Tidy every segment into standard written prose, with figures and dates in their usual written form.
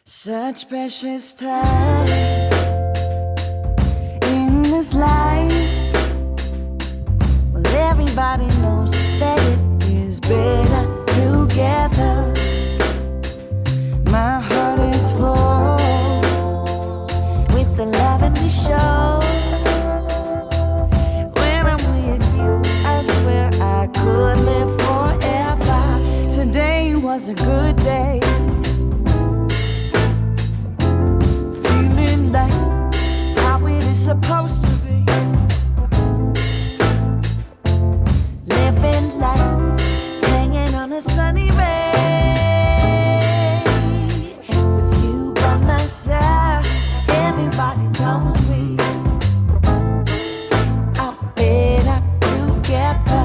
Such precious time in this life. Well, everybody knows that it is better together. My heart is full with the love and we show. When I'm with you, I swear I could live forever. Today was a good day. Supposed to be living life, hanging on a sunny ray. With you by my side, everybody knows we are better together.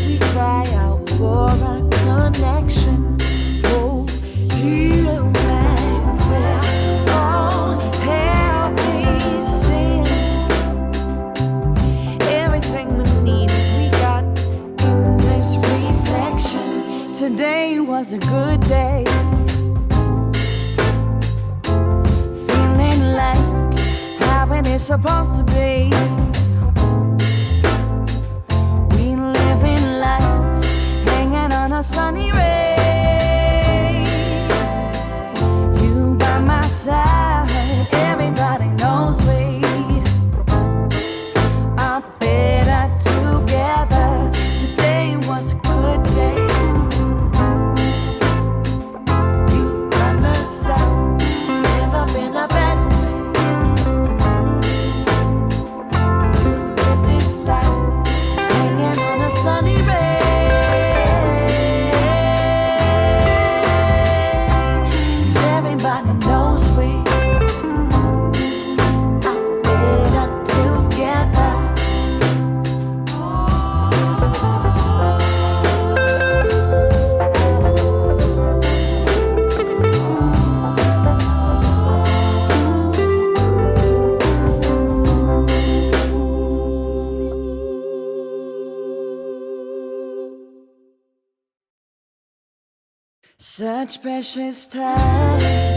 We cry out for a connection. Oh, you make prayer. Oh, help me sing. Everything we needed, we got in this reflection. Today was a good day. Feeling like how it is supposed to be. Sunny ray, you by my side, everybody knows we are better together. Today was a good day. You by my side, never been a bad way to live this life, hanging on a sunny ray. Everybody knows we are better together. Such precious time.